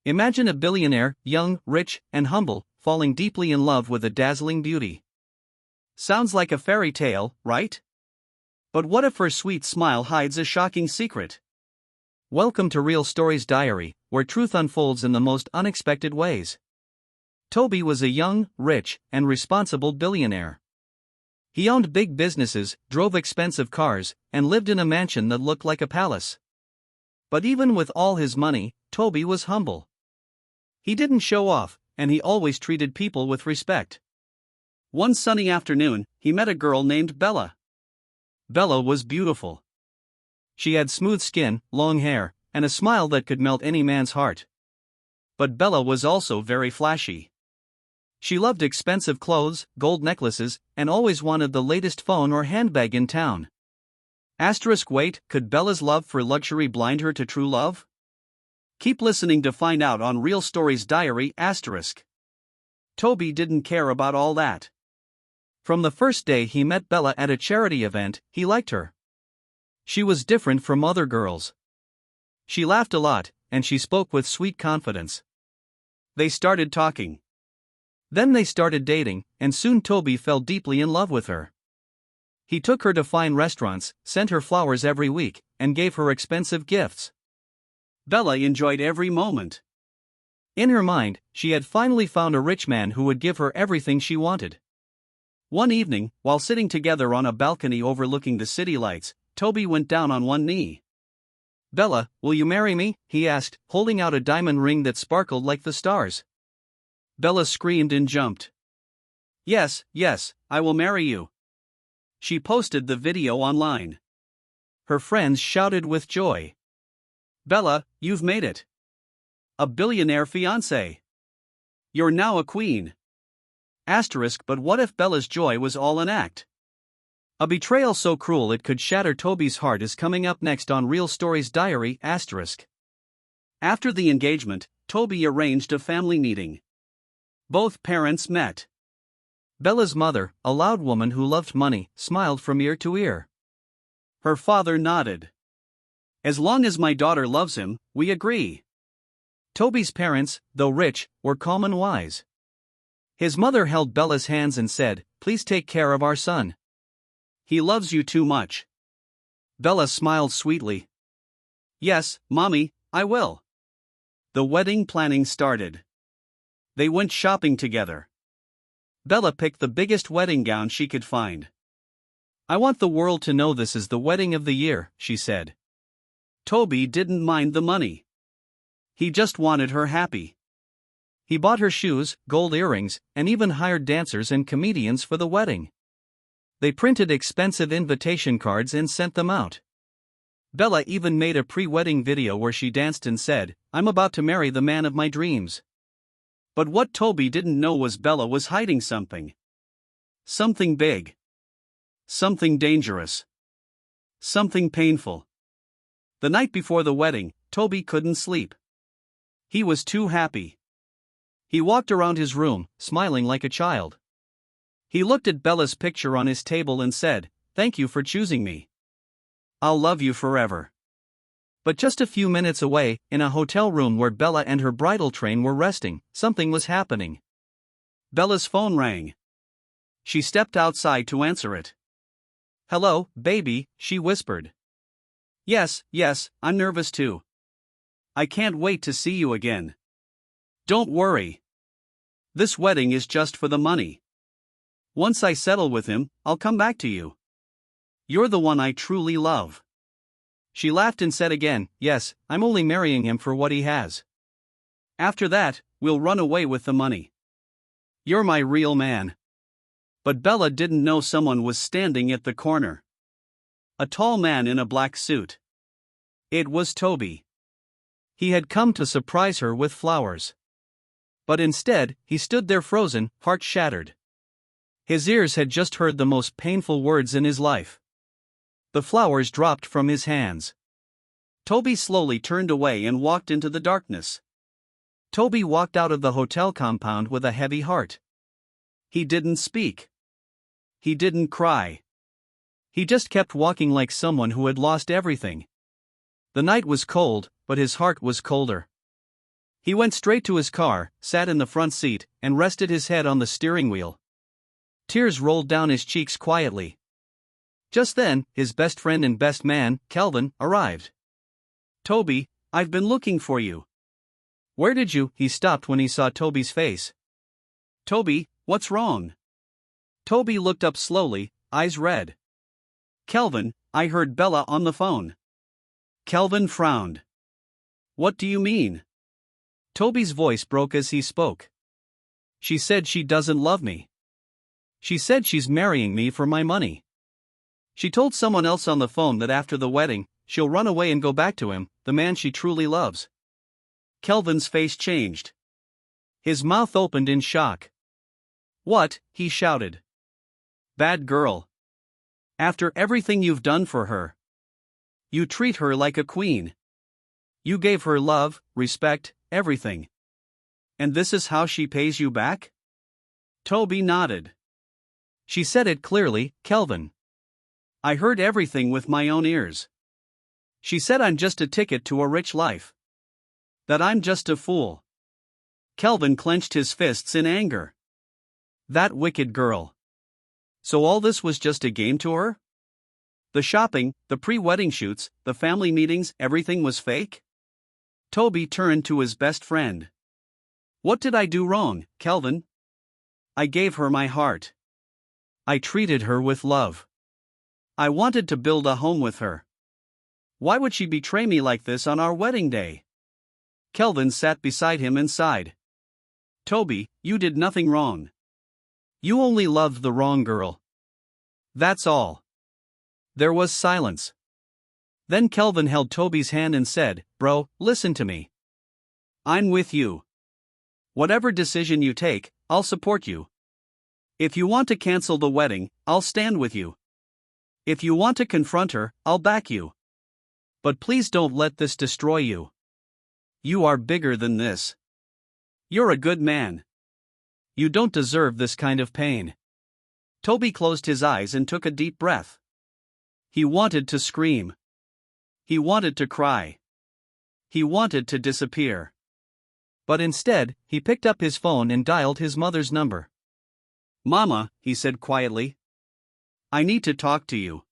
Imagine a billionaire, young, rich, and humble, falling deeply in love with a dazzling beauty. Sounds like a fairy tale, right? But what if her sweet smile hides a shocking secret? Welcome to Real Stories Diary, where truth unfolds in the most unexpected ways. Toby was a young, rich, and responsible billionaire. He owned big businesses, drove expensive cars, and lived in a mansion that looked like a palace. But even with all his money, Toby was humble. He didn't show off, and he always treated people with respect. One sunny afternoon, he met a girl named Bella. Bella was beautiful. She had smooth skin, long hair, and a smile that could melt any man's heart. But Bella was also very flashy. She loved expensive clothes, gold necklaces, and always wanted the latest phone or handbag in town. Wait, could Bella's love for luxury blind her to true love? Keep listening to find out on Real Stories Diary. Toby didn't care about all that. From the first day he met Bella at a charity event, he liked her. She was different from other girls. She laughed a lot, and she spoke with sweet confidence. They started talking. Then they started dating, and soon Toby fell deeply in love with her. He took her to fine restaurants, sent her flowers every week, and gave her expensive gifts. Bella enjoyed every moment. In her mind, she had finally found a rich man who would give her everything she wanted. One evening, while sitting together on a balcony overlooking the city lights, Toby went down on one knee. "Bella, will you marry me?" he asked, holding out a diamond ring that sparkled like the stars. Bella screamed and jumped. Yes, I will marry you." She posted the video online. Her friends shouted with joy. "Bella, you've made it. A billionaire fiancé. You're now a queen." But what if Bella's joy was all an act? A betrayal so cruel it could shatter Toby's heart is coming up next on Real Stories Diary. After the engagement, Toby arranged a family meeting. Both parents met. Bella's mother, a loud woman who loved money, smiled from ear to ear. Her father nodded. "As long as my daughter loves him, we agree." Toby's parents, though rich, were calm and wise. His mother held Bella's hands and said, "Please take care of our son. He loves you too much." Bella smiled sweetly. "Yes, Mommy, I will." The wedding planning started. They went shopping together. Bella picked the biggest wedding gown she could find. "I want the world to know this is the wedding of the year," she said. Toby didn't mind the money. He just wanted her happy. He bought her shoes, gold earrings, and even hired dancers and comedians for the wedding. They printed expensive invitation cards and sent them out. Bella even made a pre-wedding video where she danced and said, "I'm about to marry the man of my dreams." But what Toby didn't know was Bella was hiding something. Something big. Something dangerous. Something painful. The night before the wedding, Toby couldn't sleep. He was too happy. He walked around his room, smiling like a child. He looked at Bella's picture on his table and said, "Thank you for choosing me. I'll love you forever." But just a few minutes away, in a hotel room where Bella and her bridal train were resting, something was happening. Bella's phone rang. She stepped outside to answer it. "Hello, baby," she whispered. Yes, I'm nervous too. I can't wait to see you again." "Don't worry. This wedding is just for the money. Once I settle with him, I'll come back to you. You're the one I truly love." She laughed and said again, "Yes, I'm only marrying him for what he has. After that, we'll run away with the money. You're my real man." But Bella didn't know someone was standing at the corner. A tall man in a black suit. It was Toby. He had come to surprise her with flowers. But instead, he stood there frozen, heart shattered. His ears had just heard the most painful words in his life. The flowers dropped from his hands. Toby slowly turned away and walked into the darkness. Toby walked out of the hotel compound with a heavy heart. He didn't speak. He didn't cry. He just kept walking like someone who had lost everything. The night was cold, but his heart was colder. He went straight to his car, sat in the front seat, and rested his head on the steering wheel. Tears rolled down his cheeks quietly. Just then, his best friend and best man, Kelvin, arrived. "Toby, I've been looking for you." "Where did you?" He stopped when he saw Toby's face. "Toby, what's wrong?" Toby looked up slowly, eyes red. "Kelvin, I heard Bella on the phone." Kelvin frowned. "What do you mean?" Toby's voice broke as he spoke. "She said she doesn't love me. She said she's marrying me for my money. She told someone else on the phone that after the wedding, she'll run away and go back to him, the man she truly loves." Kelvin's face changed. His mouth opened in shock. "What?" he shouted. "Bad girl. After everything you've done for her. You treat her like a queen. You gave her love, respect, everything. And this is how she pays you back?" Toby nodded. "She said it clearly, Kelvin. I heard everything with my own ears. She said I'm just a ticket to a rich life. That I'm just a fool." Kelvin clenched his fists in anger. That wicked girl. So all this was just a game to her? The shopping, the pre-wedding shoots, the family meetings, everything was fake? Toby turned to his best friend. "What did I do wrong, Kelvin?" "I gave her my heart. I treated her with love. I wanted to build a home with her. Why would she betray me like this on our wedding day?" Kelvin sat beside him and sighed. "Toby, you did nothing wrong. You only loved the wrong girl. That's all." There was silence. Then Kelvin held Toby's hand and said, "Bro, listen to me. I'm with you. Whatever decision you take, I'll support you. If you want to cancel the wedding, I'll stand with you. If you want to confront her, I'll back you. But please don't let this destroy you. You are bigger than this. You're a good man. You don't deserve this kind of pain." Toby closed his eyes and took a deep breath. He wanted to scream. He wanted to cry. He wanted to disappear. But instead, he picked up his phone and dialed his mother's number. "Mama," he said quietly. "I need to talk to you.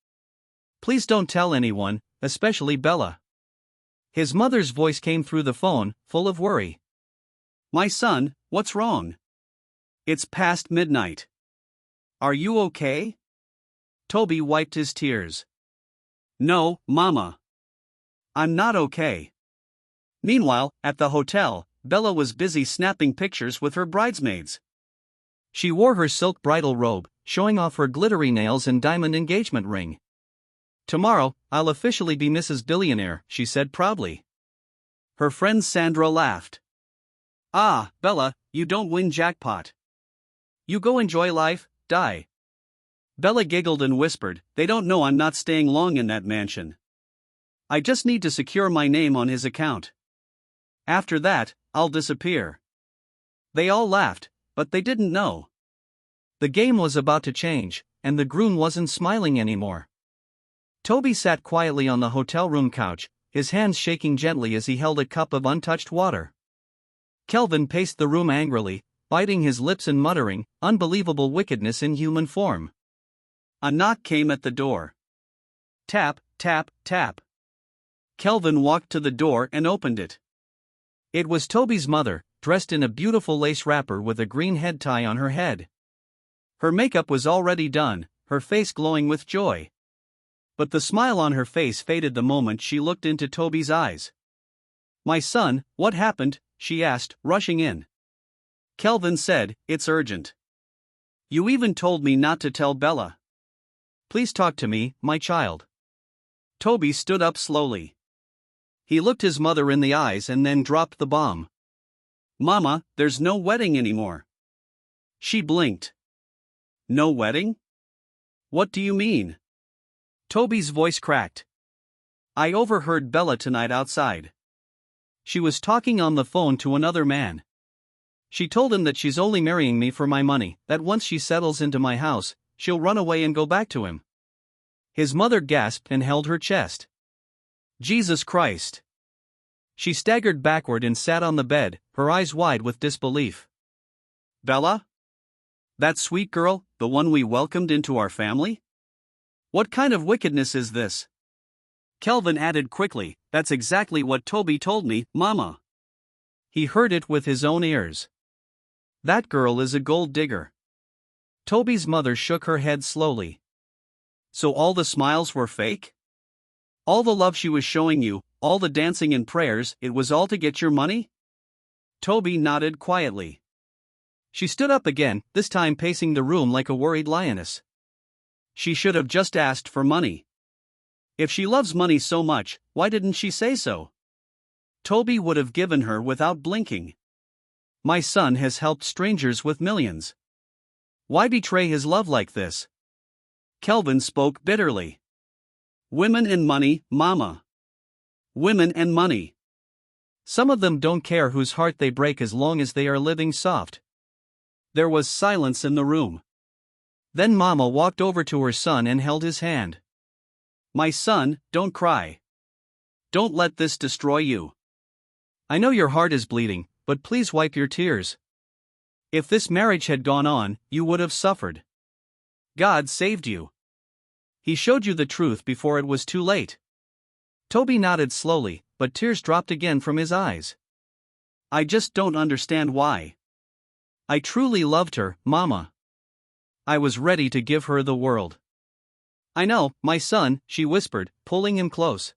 Please don't tell anyone, especially Bella." His mother's voice came through the phone, full of worry. "My son, what's wrong? It's past midnight. Are you okay?" Toby wiped his tears. "No, Mama. I'm not okay." Meanwhile, at the hotel, Bella was busy snapping pictures with her bridesmaids. She wore her silk bridal robe, showing off her glittery nails and diamond engagement ring. "Tomorrow, I'll officially be Mrs. Billionaire," she said proudly. Her friend Sandra laughed. "Ah, Bella, you don't win jackpot. You go enjoy life, die." Bella giggled and whispered, "They don't know I'm not staying long in that mansion. I just need to secure my name on his account. After that, I'll disappear." They all laughed, but they didn't know. The game was about to change, and the groom wasn't smiling anymore. Toby sat quietly on the hotel room couch, his hands shaking gently as he held a cup of untouched water. Kelvin paced the room angrily, biting his lips and muttering, unbelievable wickedness in human form. A knock came at the door. Tap, tap, tap. Kelvin walked to the door and opened it. It was Toby's mother, dressed in a beautiful lace wrapper with a green head tie on her head. Her makeup was already done, her face glowing with joy. But the smile on her face faded the moment she looked into Toby's eyes. "My son, what happened?" she asked, rushing in. Kelvin said, "It's urgent. You even told me not to tell Bella. Please talk to me, my child." Toby stood up slowly. He looked his mother in the eyes and then dropped the bomb. "Mama, there's no wedding anymore." She blinked. "No wedding? What do you mean?" Toby's voice cracked. "I overheard Bella tonight outside. She was talking on the phone to another man. She told him that she's only marrying me for my money, that once she settles into my house, she'll run away and go back to him." His mother gasped and held her chest. Jesus Christ! She staggered backward and sat on the bed, her eyes wide with disbelief. Bella? That sweet girl, the one we welcomed into our family? What kind of wickedness is this? Kelvin added quickly, that's exactly what Toby told me, Mama. He heard it with his own ears. That girl is a gold digger. Toby's mother shook her head slowly. So all the smiles were fake? All the love she was showing you, all the dancing and prayers, it was all to get your money? Toby nodded quietly. She stood up again, this time pacing the room like a worried lioness. She should have just asked for money. If she loves money so much, why didn't she say so? Toby would have given her without blinking. My son has helped strangers with millions. Why betray his love like this? Kelvin spoke bitterly. Women and money, Mama. Women and money. Some of them don't care whose heart they break as long as they are living soft. There was silence in the room. Then Mama walked over to her son and held his hand. My son, don't cry. Don't let this destroy you. I know your heart is bleeding, but please wipe your tears. If this marriage had gone on, you would have suffered. God saved you. He showed you the truth before it was too late. Toby nodded slowly, but tears dropped again from his eyes. I just don't understand why. I truly loved her, Mama. I was ready to give her the world. I know, my son, she whispered, pulling him close.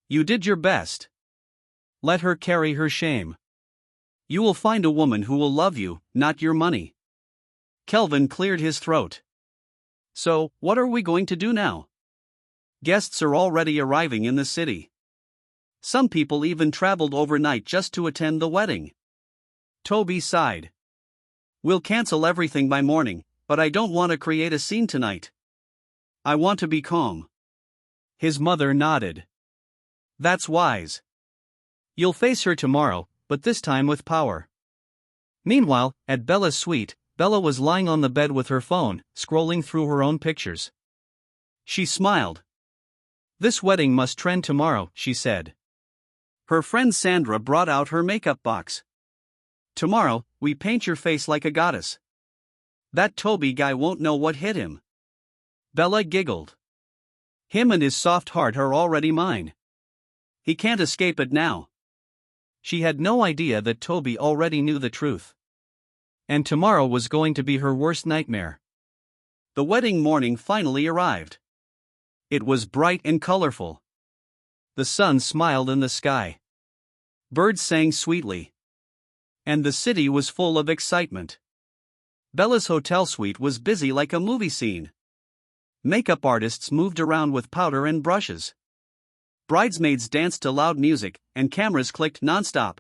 You did your best. Let her carry her shame. You will find a woman who will love you, not your money. Kelvin cleared his throat. So, what are we going to do now? Guests are already arriving in the city. Some people even traveled overnight just to attend the wedding. Toby sighed. We'll cancel everything by morning, but I don't want to create a scene tonight. I want to be calm. His mother nodded. That's wise. You'll face her tomorrow, but this time with power. Meanwhile, at Bella's suite, Bella was lying on the bed with her phone, scrolling through her own pictures. She smiled. This wedding must trend tomorrow, she said. Her friend Sandra brought out her makeup box. Tomorrow, we paint your face like a goddess. That Toby guy won't know what hit him. Bella giggled. Him and his soft heart are already mine. He can't escape it now. She had no idea that Toby already knew the truth. And tomorrow was going to be her worst nightmare. The wedding morning finally arrived. It was bright and colorful. The sun smiled in the sky. Birds sang sweetly. And the city was full of excitement. Bella's hotel suite was busy like a movie scene. Makeup artists moved around with powder and brushes. Bridesmaids danced to loud music, and cameras clicked nonstop.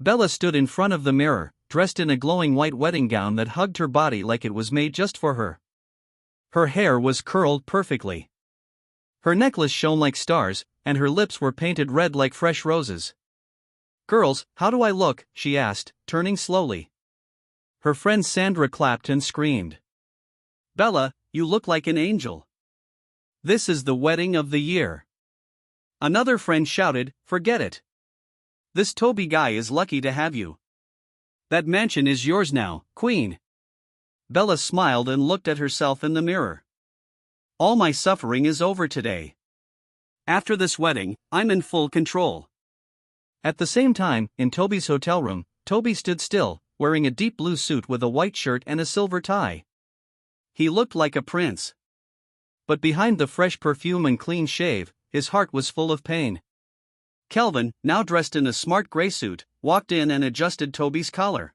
Bella stood in front of the mirror, dressed in a glowing white wedding gown that hugged her body like it was made just for her. Her hair was curled perfectly. Her necklace shone like stars, and her lips were painted red like fresh roses. Girls, how do I look? She asked, turning slowly. Her friend Sandra clapped and screamed. Bella, you look like an angel. This is the wedding of the year. Another friend shouted, forget it. This Toby guy is lucky to have you. That mansion is yours now, Queen. Bella smiled and looked at herself in the mirror. All my suffering is over today. After this wedding, I'm in full control. At the same time, in Toby's hotel room, Toby stood still, wearing a deep blue suit with a white shirt and a silver tie. He looked like a prince. But behind the fresh perfume and clean shave, his heart was full of pain. Kelvin, now dressed in a smart gray suit, walked in and adjusted Toby's collar.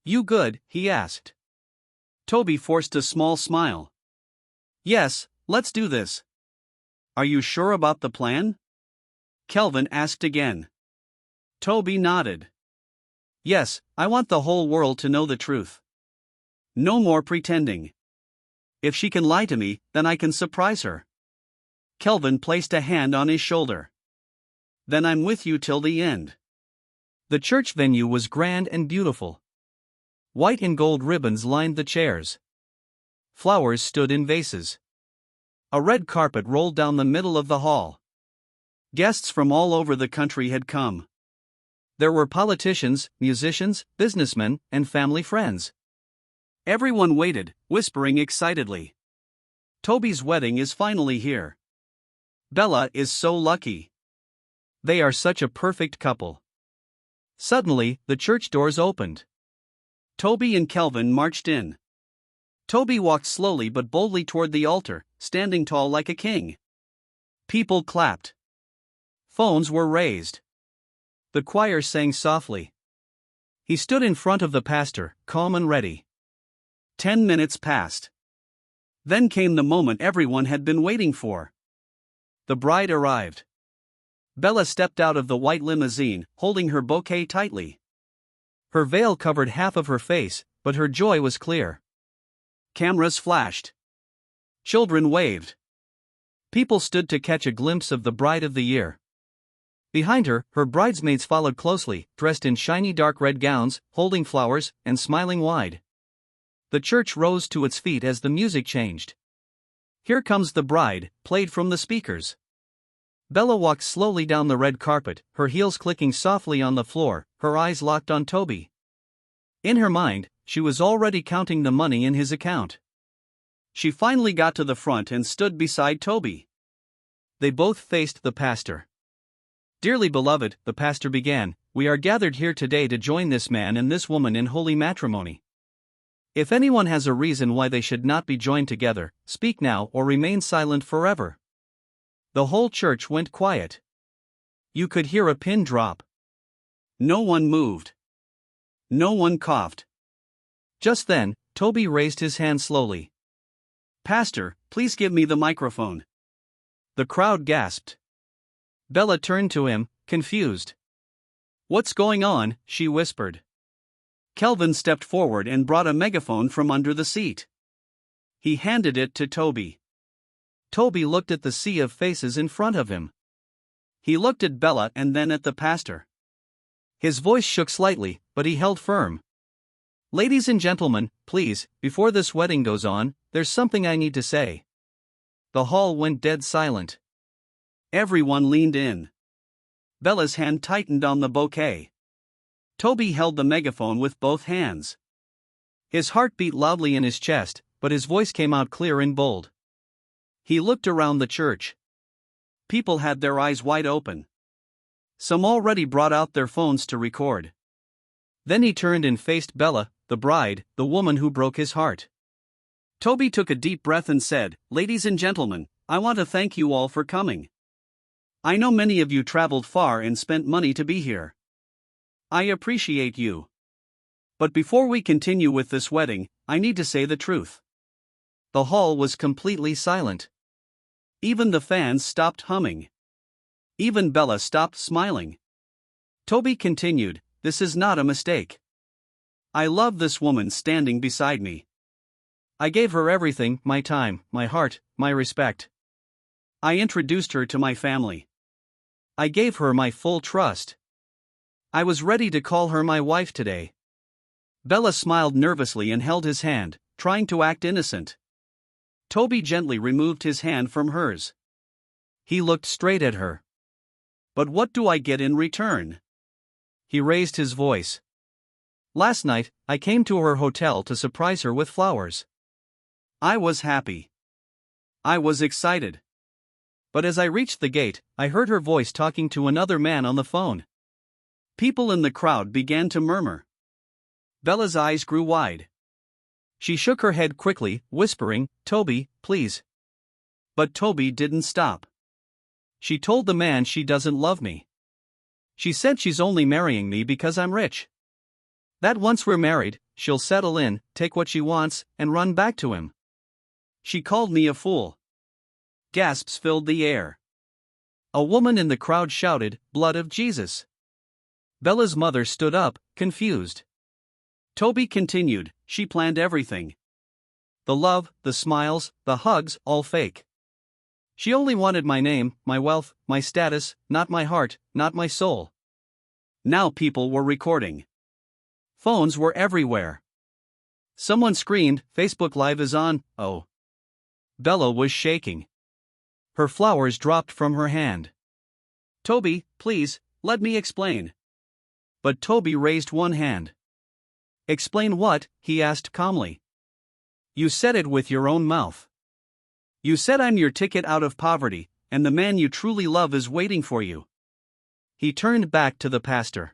You good? He asked. Toby forced a small smile. Yes, let's do this. Are you sure about the plan? Kelvin asked again. Toby nodded. Yes, I want the whole world to know the truth. No more pretending. If she can lie to me, then I can surprise her. Kelvin placed a hand on his shoulder. Then I'm with you till the end. The church venue was grand and beautiful. White and gold ribbons lined the chairs. Flowers stood in vases. A red carpet rolled down the middle of the hall. Guests from all over the country had come. There were politicians, musicians, businessmen, and family friends. Everyone waited, whispering excitedly. Toby's wedding is finally here. Bella is so lucky. They are such a perfect couple. Suddenly, the church doors opened. Toby and Kelvin marched in. Toby walked slowly but boldly toward the altar, standing tall like a king. People clapped. Phones were raised. The choir sang softly. He stood in front of the pastor, calm and ready. 10 minutes passed. Then came the moment everyone had been waiting for. The bride arrived. Bella stepped out of the white limousine, holding her bouquet tightly. Her veil covered half of her face, but her joy was clear. Cameras flashed. Children waved. People stood to catch a glimpse of the bride of the year. Behind her, her bridesmaids followed closely, dressed in shiny dark red gowns, holding flowers, and smiling wide. The church rose to its feet as the music changed. "Here Comes the Bride," played from the speakers. Bella walked slowly down the red carpet, her heels clicking softly on the floor, her eyes locked on Toby. In her mind, she was already counting the money in his account. She finally got to the front and stood beside Toby. They both faced the pastor. "Dearly beloved," the pastor began, "we are gathered here today to join this man and this woman in holy matrimony. If anyone has a reason why they should not be joined together, speak now or remain silent forever." The whole church went quiet. You could hear a pin drop. No one moved. No one coughed. Just then, Toby raised his hand slowly. "Pastor, please give me the microphone." The crowd gasped. Bella turned to him, confused. "What's going on?" she whispered. Kelvin stepped forward and brought a megaphone from under the seat. He handed it to Toby. Toby looked at the sea of faces in front of him. He looked at Bella and then at the pastor. His voice shook slightly, but he held firm. "Ladies and gentlemen, please, before this wedding goes on, there's something I need to say." The hall went dead silent. Everyone leaned in. Bella's hand tightened on the bouquet. Toby held the megaphone with both hands. His heart beat loudly in his chest, but his voice came out clear and bold. He looked around the church. People had their eyes wide open. Some already brought out their phones to record. Then he turned and faced Bella, the bride, the woman who broke his heart. Toby took a deep breath and said, "Ladies and gentlemen, I want to thank you all for coming. I know many of you traveled far and spent money to be here. I appreciate you. But before we continue with this wedding, I need to say the truth." The hall was completely silent. Even the fans stopped humming. Even Bella stopped smiling. Toby continued, "This is not a mistake. I love this woman standing beside me. I gave her everything, my time, my heart, my respect. I introduced her to my family. I gave her my full trust. I was ready to call her my wife today." Bella smiled nervously and held his hand, trying to act innocent. Toby gently removed his hand from hers. He looked straight at her. "But what do I get in return?" He raised his voice. "Last night, I came to her hotel to surprise her with flowers. I was happy. I was excited. But as I reached the gate, I heard her voice talking to another man on the phone. People in the crowd began to murmur. Bella's eyes grew wide. She shook her head quickly, whispering, "Toby, please." But Toby didn't stop. "She told the man she doesn't love me. She said she's only marrying me because I'm rich. That once we're married, she'll settle in, take what she wants, and run back to him. She called me a fool." Gasps filled the air. A woman in the crowd shouted, "Blood of Jesus." Bella's mother stood up, confused. Toby continued, "She planned everything. The love, the smiles, the hugs, all fake. She only wanted my name, my wealth, my status, not my heart, not my soul." Now people were recording. Phones were everywhere. Someone screamed, "Facebook Live is on." Oh. Bella was shaking. Her flowers dropped from her hand. "Toby, please, let me explain." But Toby raised one hand. Explain what? He asked calmly. You said it with your own mouth. You said I'm your ticket out of poverty, and the man you truly love is waiting for you. He turned back to the pastor.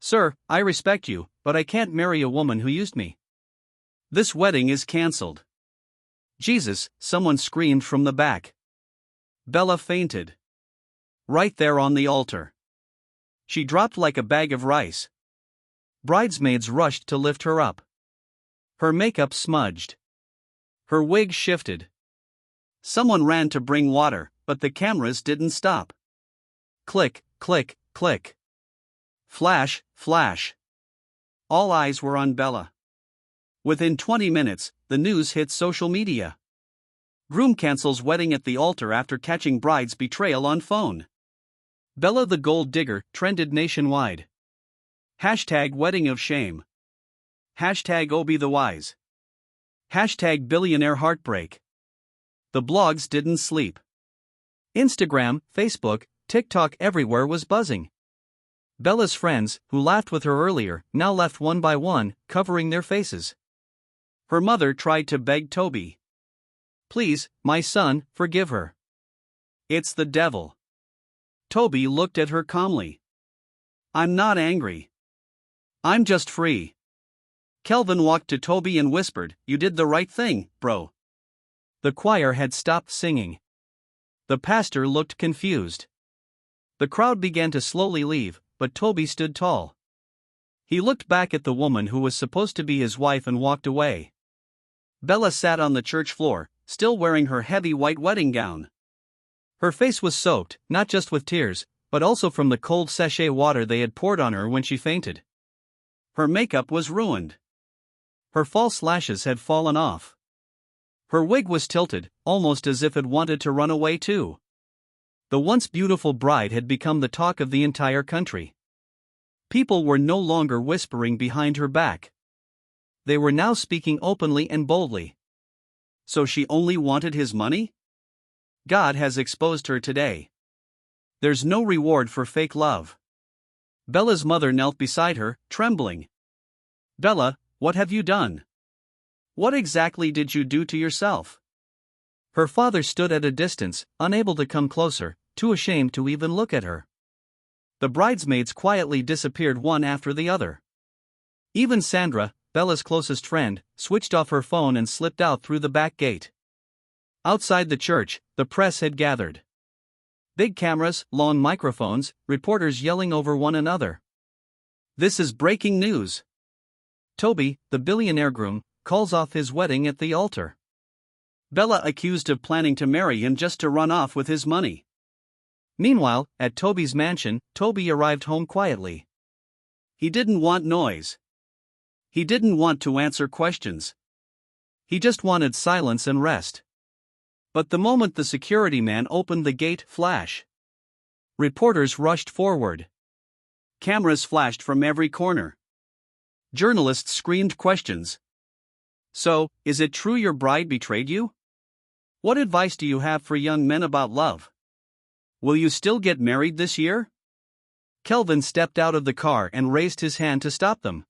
Sir, I respect you, but I can't marry a woman who used me. This wedding is cancelled. Jesus, someone screamed from the back. Bella fainted. Right there on the altar. She dropped like a bag of rice. Bridesmaids rushed to lift her up. Her makeup smudged. Her wig shifted. Someone ran to bring water, but the cameras didn't stop. Click, click, click. Flash, flash. All eyes were on Bella. Within 20 minutes, the news hit social media. Groom cancels wedding at the altar after catching bride's betrayal on phone. Bella the gold digger trended nationwide. Hashtag wedding of shame. Hashtag Obi the wise. Hashtag billionaire heartbreak. The blogs didn't sleep. Instagram, Facebook, TikTok, everywhere was buzzing. Bella's friends, who laughed with her earlier, now left one by one, covering their faces. Her mother tried to beg Toby. Please, my son, forgive her. It's the devil. Toby looked at her calmly. I'm not angry. I'm just free. Kelvin walked to Toby and whispered, You did the right thing, bro. The choir had stopped singing. The pastor looked confused. The crowd began to slowly leave, but Toby stood tall. He looked back at the woman who was supposed to be his wife and walked away. Bella sat on the church floor, still wearing her heavy white wedding gown. Her face was soaked, not just with tears, but also from the cold sachet water they had poured on her when she fainted. Her makeup was ruined. Her false lashes had fallen off. Her wig was tilted, almost as if it wanted to run away too. The once beautiful bride had become the talk of the entire country. People were no longer whispering behind her back. They were now speaking openly and boldly. So she only wanted his money? God has exposed her today. There's no reward for fake love. Bella's mother knelt beside her, trembling. Bella, what have you done? What exactly did you do to yourself? Her father stood at a distance, unable to come closer, too ashamed to even look at her. The bridesmaids quietly disappeared one after the other. Even Sandra, Bella's closest friend, switched off her phone and slipped out through the back gate. Outside the church, the press had gathered. Big cameras, long microphones, reporters yelling over one another. This is breaking news. Toby, the billionaire groom, calls off his wedding at the altar. Bella accused of planning to marry him just to run off with his money. Meanwhile, at Toby's mansion, Toby arrived home quietly. He didn't want noise. He didn't want to answer questions. He just wanted silence and rest. But the moment the security man opened the gate, flash. Reporters rushed forward. Cameras flashed from every corner. Journalists screamed questions. So, is it true your bride betrayed you? What advice do you have for young men about love? Will you still get married this year? Kelvin stepped out of the car and raised his hand to stop them.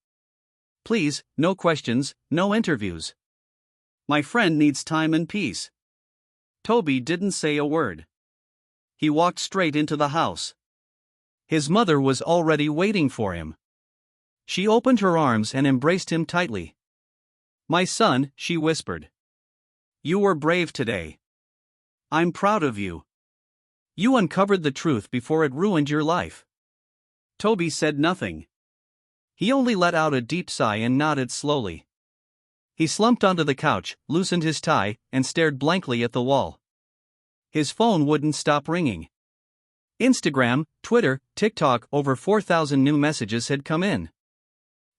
Please, no questions, no interviews. My friend needs time and peace. Toby didn't say a word. He walked straight into the house. His mother was already waiting for him. She opened her arms and embraced him tightly. My son, she whispered. You were brave today. I'm proud of you. You uncovered the truth before it ruined your life. Toby said nothing. He only let out a deep sigh and nodded slowly. He slumped onto the couch, loosened his tie, and stared blankly at the wall. His phone wouldn't stop ringing. Instagram, Twitter, TikTok, over 4,000 new messages had come in.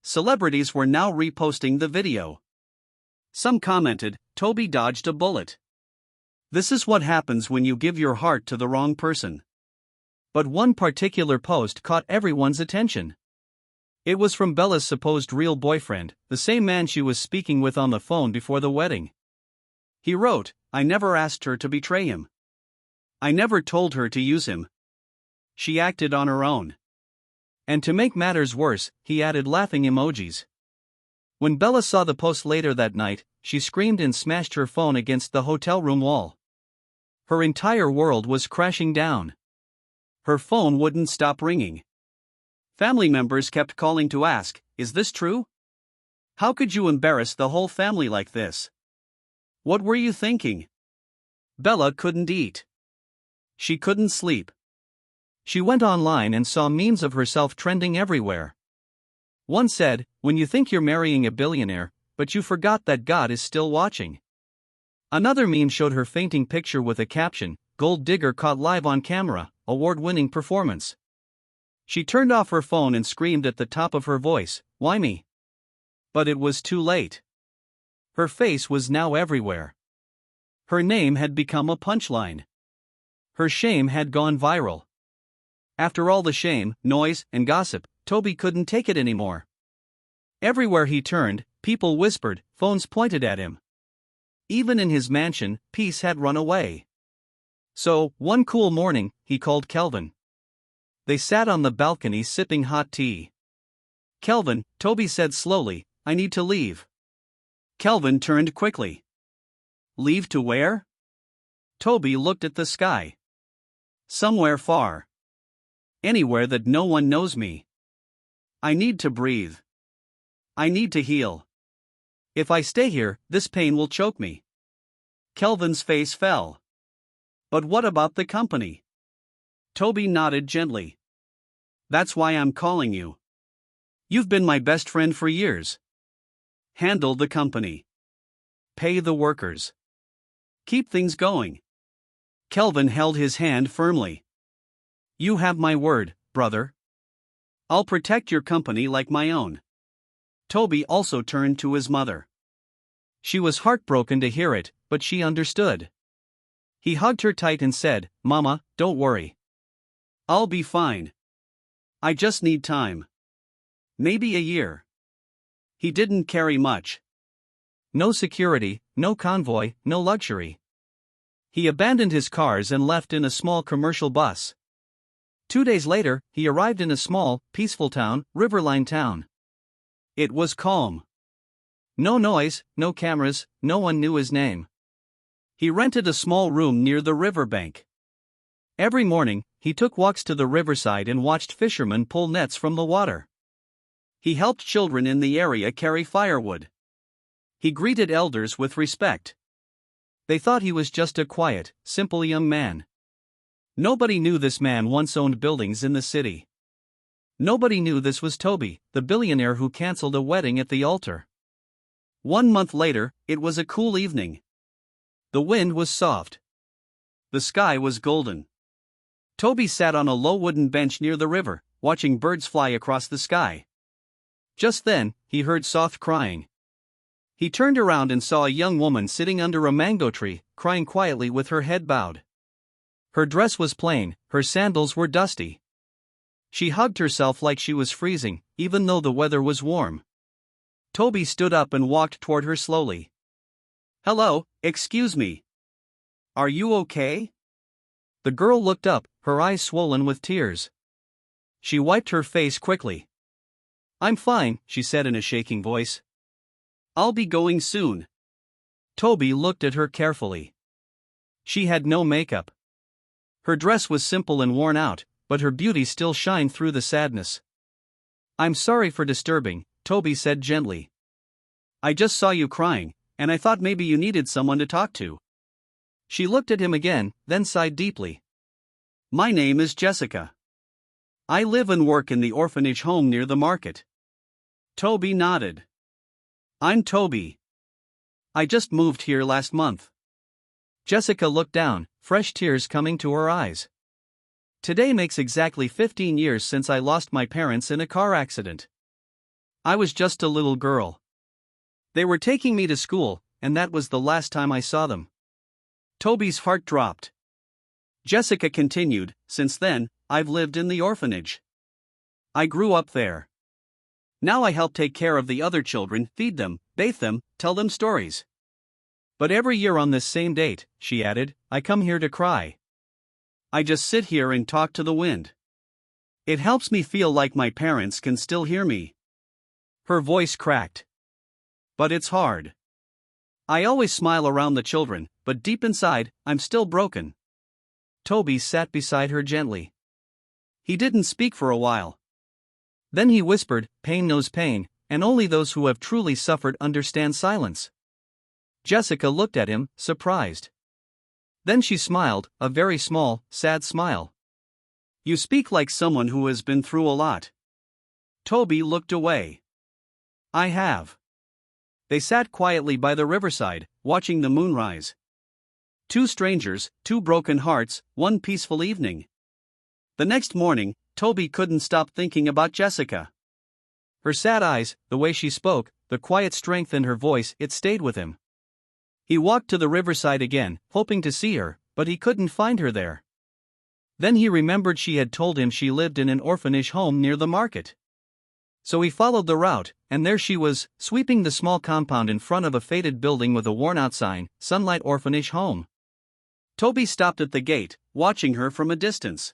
Celebrities were now reposting the video. Some commented, Toby dodged a bullet. This is what happens when you give your heart to the wrong person. But one particular post caught everyone's attention. It was from Bella's supposed real boyfriend, the same man she was speaking with on the phone before the wedding. He wrote, I never asked her to betray him. I never told her to use him. She acted on her own. And to make matters worse, he added laughing emojis. When Bella saw the post later that night, she screamed and smashed her phone against the hotel room wall. Her entire world was crashing down. Her phone wouldn't stop ringing. Family members kept calling to ask, "Is this true? How could you embarrass the whole family like this? What were you thinking?" Bella couldn't eat. She couldn't sleep. She went online and saw memes of herself trending everywhere. One said, "When you think you're marrying a billionaire, but you forgot that God is still watching." Another meme showed her fainting picture with a caption, "Gold digger caught live on camera, award-winning performance." She turned off her phone and screamed at the top of her voice, "Why me?" But it was too late. Her face was now everywhere. Her name had become a punchline. Her shame had gone viral. After all the shame, noise, and gossip, Toby couldn't take it anymore. Everywhere he turned, people whispered, phones pointed at him. Even in his mansion, peace had run away. So, one cool morning, he called Kelvin. They sat on the balcony sipping hot tea. "Kelvin," Toby said slowly, "I need to leave." Kelvin turned quickly. "Leave to where?" Toby looked at the sky. "Somewhere far. Anywhere that no one knows me. I need to breathe. I need to heal. If I stay here, this pain will choke me." Kelvin's face fell. "But what about the company?" Toby nodded gently. "That's why I'm calling you. You've been my best friend for years. Handle the company. Pay the workers. Keep things going." Kelvin held his hand firmly. "You have my word, brother. I'll protect your company like my own." Toby also turned to his mother. She was heartbroken to hear it, but she understood. He hugged her tight and said, "Mama, don't worry. I'll be fine. I just need time. Maybe a year." He didn't carry much. No security, no convoy, no luxury. He abandoned his cars and left in a small commercial bus. 2 days later, he arrived in a small, peaceful town, Riverline Town. It was calm. No noise, no cameras, no one knew his name. He rented a small room near the riverbank. Every morning, he took walks to the riverside and watched fishermen pull nets from the water. He helped children in the area carry firewood. He greeted elders with respect. They thought he was just a quiet, simple young man. Nobody knew this man once owned buildings in the city. Nobody knew this was Toby, the billionaire who canceled a wedding at the altar. 1 month later, it was a cool evening. The wind was soft. The sky was golden. Toby sat on a low wooden bench near the river, watching birds fly across the sky. Just then, he heard soft crying. He turned around and saw a young woman sitting under a mango tree, crying quietly with her head bowed. Her dress was plain, her sandals were dusty. She hugged herself like she was freezing, even though the weather was warm. Toby stood up and walked toward her slowly. "Hello, excuse me. Are you okay?" The girl looked up, her eyes swollen with tears. She wiped her face quickly. "I'm fine," she said in a shaking voice. "I'll be going soon." Toby looked at her carefully. She had no makeup. Her dress was simple and worn out, but her beauty still shined through the sadness. "I'm sorry for disturbing," Toby said gently. "I just saw you crying, and I thought maybe you needed someone to talk to." She looked at him again, then sighed deeply. "My name is Jessica. I live and work in the orphanage home near the market." Toby nodded. "I'm Toby. I just moved here last month." Jessica looked down, fresh tears coming to her eyes. "Today makes exactly 15 years since I lost my parents in a car accident. I was just a little girl. They were taking me to school, and that was the last time I saw them." Toby's heart dropped. Jessica continued, "Since then, I've lived in the orphanage. I grew up there. Now I help take care of the other children, feed them, bathe them, tell them stories. But every year on this same date," she added, "I come here to cry. I just sit here and talk to the wind. It helps me feel like my parents can still hear me. Her voice cracked. But it's hard. I always smile around the children, but deep inside, I'm still broken. Toby sat beside her gently. He didn't speak for a while. Then he whispered, "Pain knows pain, and only those who have truly suffered understand silence." Jessica looked at him, surprised. Then she smiled, a very small, sad smile. "You speak like someone who has been through a lot." Toby looked away. "I have." They sat quietly by the riverside, watching the moon rise. Two strangers, two broken hearts, one peaceful evening. The next morning, Toby couldn't stop thinking about Jessica. Her sad eyes, the way she spoke, the quiet strength in her voice, it stayed with him. He walked to the riverside again, hoping to see her, but he couldn't find her there. Then he remembered she had told him she lived in an orphanage home near the market. So he followed the route, and there she was, sweeping the small compound in front of a faded building with a worn-out sign, "Sunlight Orphanage Home." Toby stopped at the gate, watching her from a distance.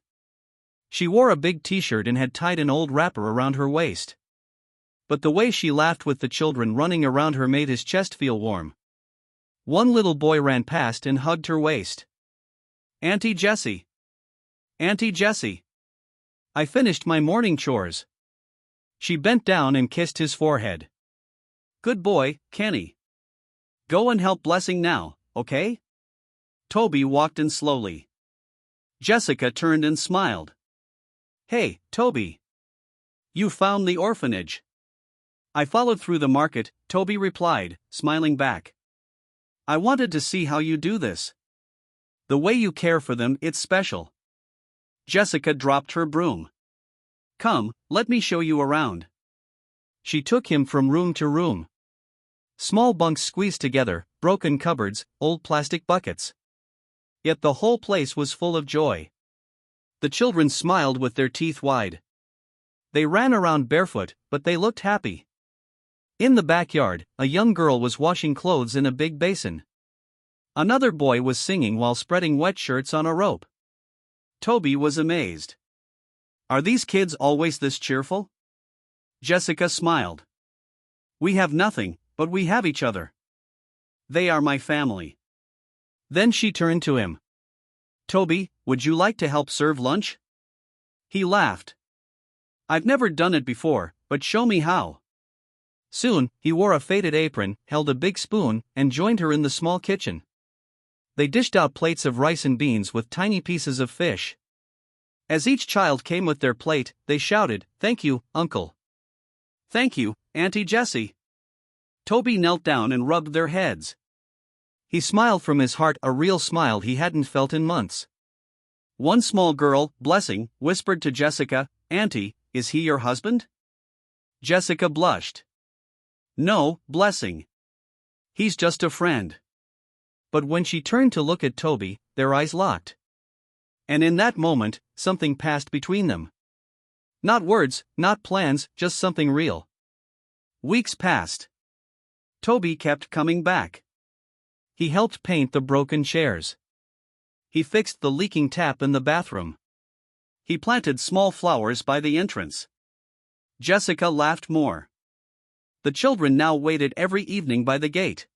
She wore a big t-shirt and had tied an old wrapper around her waist. But the way she laughed with the children running around her made his chest feel warm. One little boy ran past and hugged her waist. "Auntie Jessie. Auntie Jessie. I finished my morning chores." She bent down and kissed his forehead. "Good boy, Kenny. Go and help Blessing now, okay?" Toby walked in slowly. Jessica turned and smiled. "Hey, Toby. You found the orphanage." "I followed through the market," Toby replied, smiling back. "I wanted to see how you do this. The way you care for them, it's special." Jessica dropped her broom. "Come, let me show you around." She took him from room to room. Small bunks squeezed together, broken cupboards, old plastic buckets. Yet the whole place was full of joy. The children smiled with their teeth wide. They ran around barefoot, but they looked happy. In the backyard, a young girl was washing clothes in a big basin. Another boy was singing while spreading wet shirts on a rope. Toby was amazed. "Are these kids always this cheerful?" Jessica smiled. "We have nothing, but we have each other. They are my family." Then she turned to him. "Toby, would you like to help serve lunch?" He laughed. "I've never done it before, but show me how." Soon, he wore a faded apron, held a big spoon, and joined her in the small kitchen. They dished out plates of rice and beans with tiny pieces of fish. As each child came with their plate, they shouted, "Thank you, Uncle." "Thank you, Auntie Jessie." Toby knelt down and rubbed their heads. He smiled from his heart, a real smile he hadn't felt in months. One small girl, Blessing, whispered to Jessica, "Auntie, is he your husband?" Jessica blushed. "No, Blessing. He's just a friend." But when she turned to look at Toby, their eyes locked. And in that moment, something passed between them. Not words, not plans, just something real. Weeks passed. Toby kept coming back. He helped paint the broken chairs. He fixed the leaking tap in the bathroom. He planted small flowers by the entrance. Jessica laughed more. The children now waited every evening by the gate.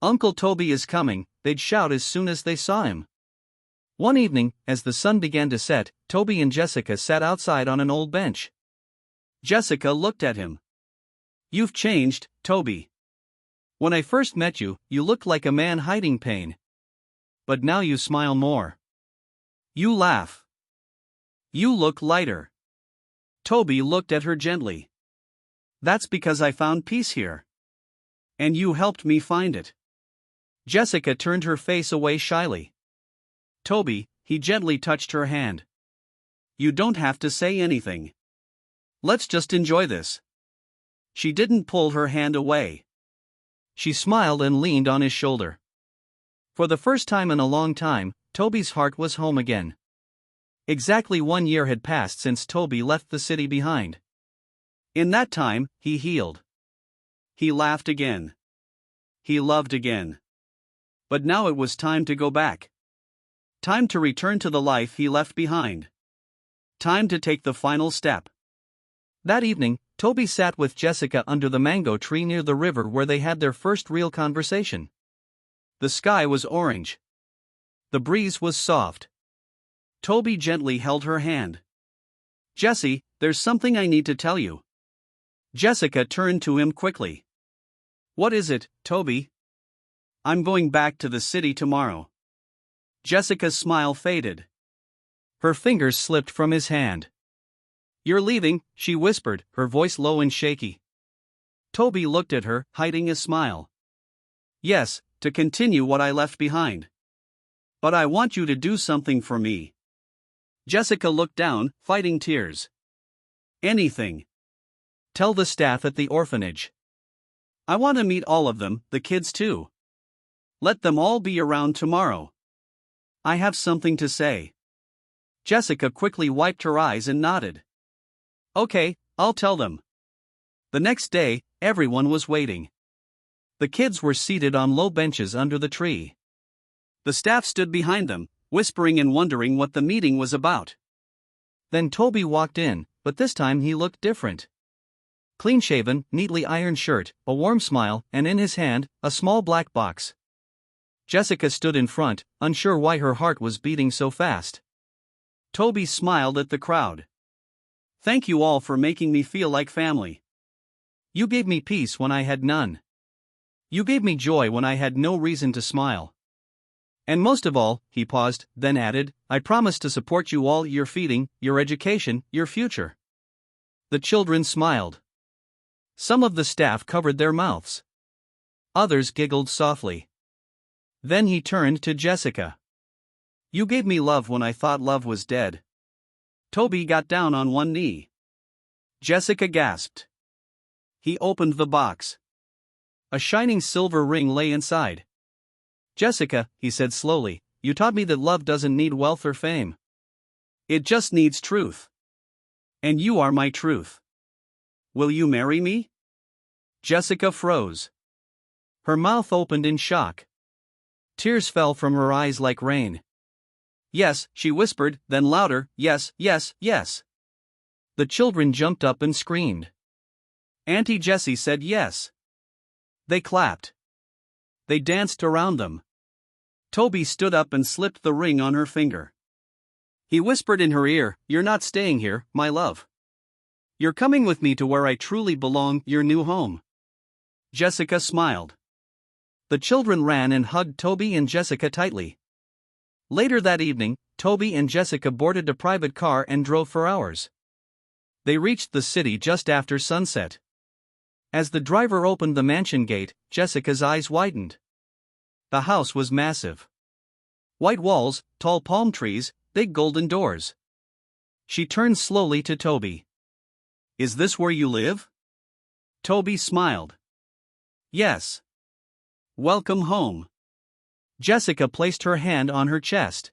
"Uncle Toby is coming," they'd shout as soon as they saw him. One evening, as the sun began to set, Toby and Jessica sat outside on an old bench. Jessica looked at him. "You've changed, Toby. When I first met you, you looked like a man hiding pain. But now you smile more. You laugh. You look lighter." Toby looked at her gently. "That's because I found peace here. And you helped me find it." Jessica turned her face away shyly. "Toby," he gently touched her hand. "You don't have to say anything. Let's just enjoy this." She didn't pull her hand away. She smiled and leaned on his shoulder. For the first time in a long time, Toby's heart was home again. Exactly 1 year had passed since Toby left the city behind. In that time, he healed. He laughed again. He loved again. But now it was time to go back. Time to return to the life he left behind. Time to take the final step. That evening, Toby sat with Jessica under the mango tree near the river where they had their first real conversation. The sky was orange. The breeze was soft. Toby gently held her hand. "Jessie, there's something I need to tell you." Jessica turned to him quickly. "What is it, Toby?" "I'm going back to the city tomorrow." Jessica's smile faded. Her fingers slipped from his hand. "You're leaving," she whispered, her voice low and shaky. Toby looked at her, hiding a smile. "Yes, to continue what I left behind. But I want you to do something for me." Jessica looked down, fighting tears. "Anything. Tell the staff at the orphanage. I want to meet all of them, the kids too. Let them all be around tomorrow. I have something to say." Jessica quickly wiped her eyes and nodded. "Okay, I'll tell them." The next day, everyone was waiting. The kids were seated on low benches under the tree. The staff stood behind them, whispering and wondering what the meeting was about. Then Toby walked in, but this time he looked different. Clean-shaven, neatly ironed shirt, a warm smile, and in his hand, a small black box. Jessica stood in front, unsure why her heart was beating so fast. Toby smiled at the crowd. "Thank you all for making me feel like family. You gave me peace when I had none. You gave me joy when I had no reason to smile. And most of all," he paused, then added, "I promise to support you all, your feeding, your education, your future." The children smiled. Some of the staff covered their mouths. Others giggled softly. Then he turned to Jessica. "You gave me love when I thought love was dead." Toby got down on one knee. Jessica gasped. He opened the box. A shining silver ring lay inside. "Jessica," he said slowly, "you taught me that love doesn't need wealth or fame. It just needs truth. And you are my truth. Will you marry me?" Jessica froze. Her mouth opened in shock. Tears fell from her eyes like rain. "Yes," she whispered, then louder, "Yes, yes, yes." The children jumped up and screamed. Auntie Jessie said yes. They clapped. They danced around them. Toby stood up and slipped the ring on her finger. He whispered in her ear, "You're not staying here, my love. You're coming with me to where I truly belong, your new home." Jessica smiled. The children ran and hugged Toby and Jessica tightly. Later that evening, Toby and Jessica boarded a private car and drove for hours. They reached the city just after sunset. As the driver opened the mansion gate, Jessica's eyes widened. The house was massive. White walls, tall palm trees, big golden doors. She turned slowly to Toby. "Is this where you live?" Toby smiled. "Yes. Welcome home." Jessica placed her hand on her chest.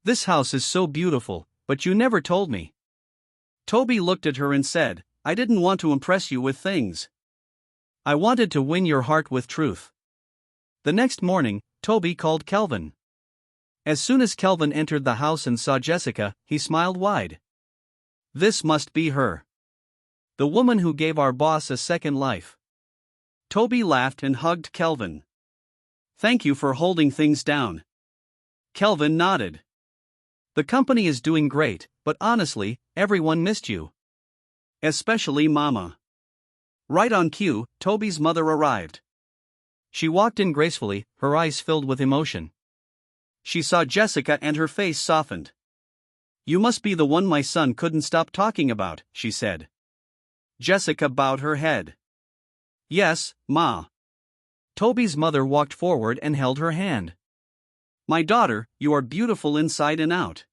"This house is so beautiful, but you never told me." Toby looked at her and said, "I didn't want to impress you with things. I wanted to win your heart with truth." The next morning, Toby called Kelvin. As soon as Kelvin entered the house and saw Jessica, he smiled wide. "This must be her. The woman who gave our boss a second life." Toby laughed and hugged Kelvin. "Thank you for holding things down." Kelvin nodded. "The company is doing great, but honestly, everyone missed you. Especially Mama." Right on cue, Toby's mother arrived. She walked in gracefully, her eyes filled with emotion. She saw Jessica and her face softened. "You must be the one my son couldn't stop talking about," she said. Jessica bowed her head. "Yes, Ma." Toby's mother walked forward and held her hand. "My daughter, you are beautiful inside and out.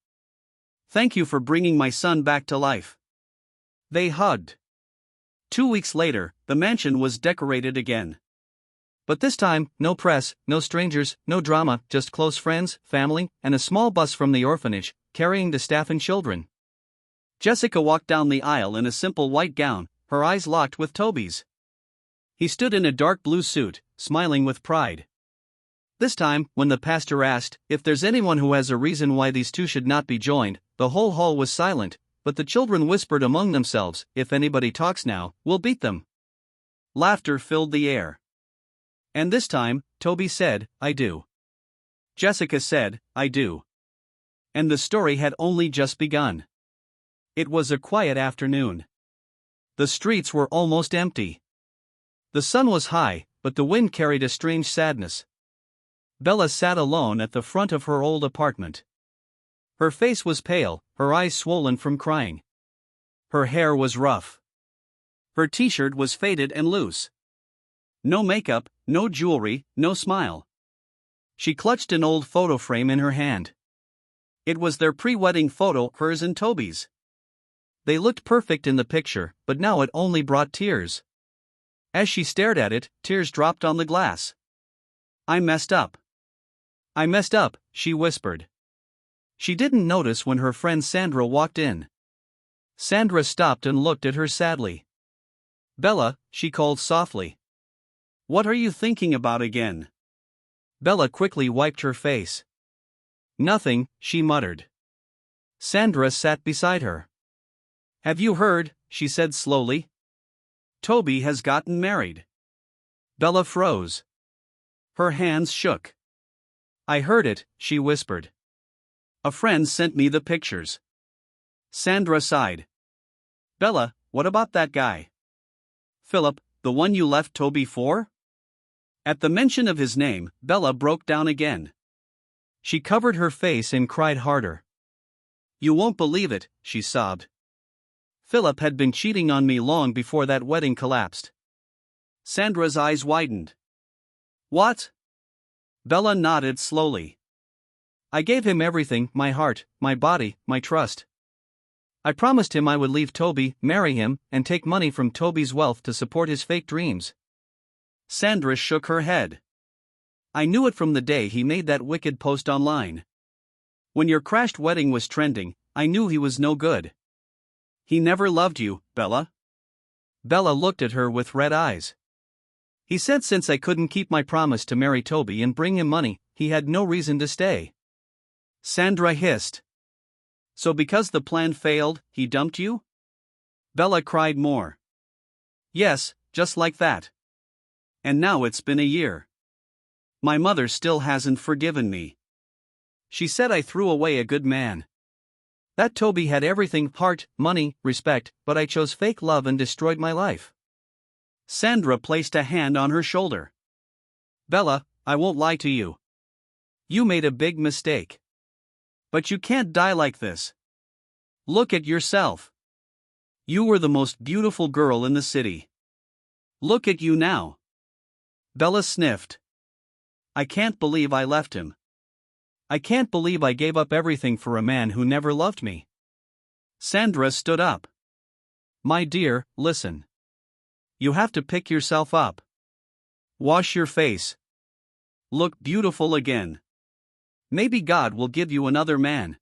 Thank you for bringing my son back to life." They hugged. 2 weeks later, the mansion was decorated again. But this time, no press, no strangers, no drama, just close friends, family, and a small bus from the orphanage, carrying the staff and children. Jessica walked down the aisle in a simple white gown, her eyes locked with Toby's. He stood in a dark blue suit, smiling with pride. This time, when the pastor asked if there's anyone who has a reason why these two should not be joined, the whole hall was silent, but the children whispered among themselves, "If anybody talks now, we'll beat them." Laughter filled the air. And this time, Toby said, "I do." Jessica said, "I do." And the story had only just begun. It was a quiet afternoon. The streets were almost empty. The sun was high, but the wind carried a strange sadness. Bella sat alone at the front of her old apartment. Her face was pale, her eyes swollen from crying. Her hair was rough. Her t-shirt was faded and loose. No makeup, no jewelry, no smile. She clutched an old photo frame in her hand. It was their pre-wedding photo, hers and Toby's. They looked perfect in the picture, but now it only brought tears. As she stared at it, tears dropped on the glass. "I messed up. I messed up," she whispered. She didn't notice when her friend Sandra walked in. Sandra stopped and looked at her sadly. "Bella," she called softly. "What are you thinking about again?" Bella quickly wiped her face. "Nothing," she muttered. Sandra sat beside her. "Have you heard?" she said slowly. "Toby has gotten married." Bella froze. Her hands shook. "I heard it," she whispered. "A friend sent me the pictures." Sandra sighed. "Bella, what about that guy?" "Philip, the one you left Toby for?" At the mention of his name, Bella broke down again. She covered her face and cried harder. "You won't believe it," she sobbed. "Philip had been cheating on me long before that wedding collapsed." Sandra's eyes widened. "What?" Bella nodded slowly. "I gave him everything, my heart, my body, my trust. I promised him I would leave Toby, marry him, and take money from Toby's wealth to support his fake dreams." Sandra shook her head. "I knew it from the day he made that wicked post online. When your crashed wedding was trending, I knew he was no good. He never loved you, Bella." Bella looked at her with red eyes. "He said since I couldn't keep my promise to marry Toby and bring him money, he had no reason to stay." Sandra hissed. "So because the plan failed, he dumped you?" Bella cried more. "Yes, just like that. And now it's been a year. My mother still hasn't forgiven me. She said I threw away a good man. That Toby had everything, heart, money, respect, but I chose fake love and destroyed my life." Sandra placed a hand on her shoulder. "Bella, I won't lie to you. You made a big mistake. But you can't die like this. Look at yourself. You were the most beautiful girl in the city. Look at you now." Bella sniffed. "I can't believe I left him. I can't believe I gave up everything for a man who never loved me." Sandra stood up. "My dear, listen. You have to pick yourself up. Wash your face. Look beautiful again. Maybe God will give you another man.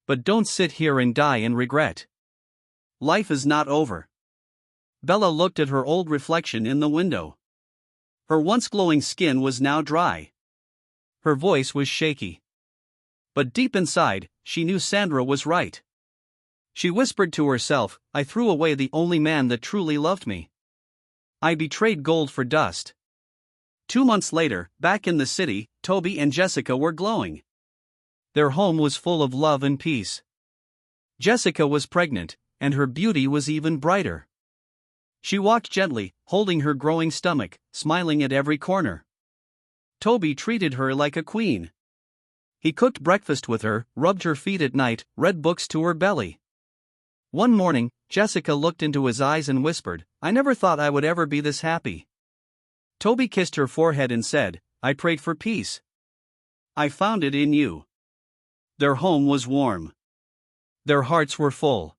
But don't sit here and die in regret. Life is not over." Bella looked at her old reflection in the window. Her once glowing skin was now dry. Her voice was shaky. But deep inside, she knew Sandra was right. She whispered to herself, "I threw away the only man that truly loved me. I betrayed gold for dust." 2 months later, back in the city, Toby and Jessica were glowing. Their home was full of love and peace. Jessica was pregnant, and her beauty was even brighter. She walked gently, holding her growing stomach, smiling at every corner. Toby treated her like a queen. He cooked breakfast with her, rubbed her feet at night, read books to her belly. One morning, Jessica looked into his eyes and whispered, "I never thought I would ever be this happy." Toby kissed her forehead and said, "I prayed for peace. I found it in you." Their home was warm. Their hearts were full.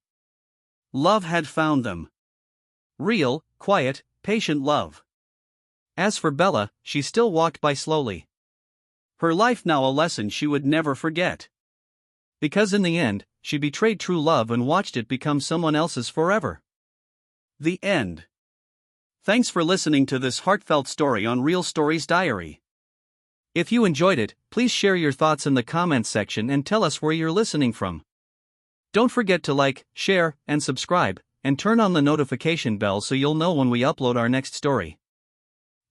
Love had found them. Real, quiet, patient love. As for Bella, she still walked by slowly. Her life now a lesson she would never forget. Because in the end, she betrayed true love and watched it become someone else's forever. The end. Thanks for listening to this heartfelt story on Real Stories Diary. If you enjoyed it, please share your thoughts in the comments section and tell us where you're listening from. Don't forget to like, share, and subscribe, and turn on the notification bell so you'll know when we upload our next story.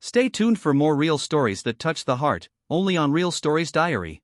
Stay tuned for more real stories that touch the heart, only on Real Stories Diary.